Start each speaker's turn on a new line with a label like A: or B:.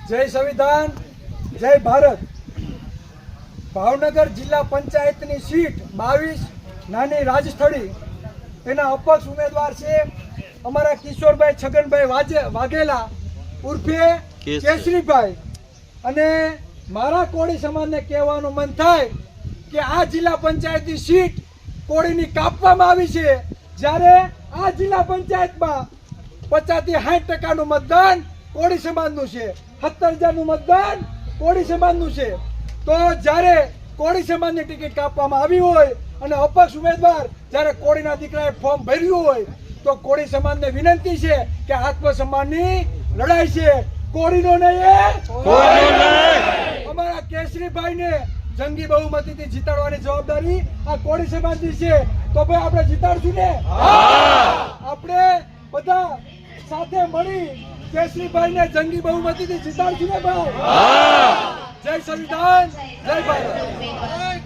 A: जय संविधान जय भारत। भावनगर जिला पंचायतनी सीट 22 नानी राजस्थળી એના અપક્ષ ઉમેદવાર છે અમારા કિશોરભાઈ છગનભાઈ વાઘેલા ઉર્ફે કેસરીભાઈ। અને મારા કોળી સમાજને કહેવાનું મન થાય કે આ જિલ્લા પંચાયતની સીટ કોળીની કાપવામાં આવી છે, જ્યારે આ જિલ્લા પંચાયતમાં 50 થી 60% મતદાન કોળી સમાજનું છે, 70,000 મતદાન કોળી સમાજનું છે। તો જ્યારે કોળી સમાજની ટિકિટ કાપવામાં આવી હોય અને અપક્ષ ઉમેદવાર જ્યારે કોળીના દીકરાએ ફોર્મ ભર્યું હોય તો કોળી સમાજને વિનંતી છે કે આત્મસન્માનની લડાઈ છે, કોળીનો નહીં, અમારા કેસરીભાઈને જંગી બહુમતીથી જીતાડવાની જવાબદારી આ કોળી સમાજની છે। તો ભાઈ આપણે જીતાડશું ને? આપણે બધા સાથે મળી કેસરીભાઈને જંગી બહુમતીથી જીતાડશું ને ભાઈ? જય સંવિધાન જય ભારત।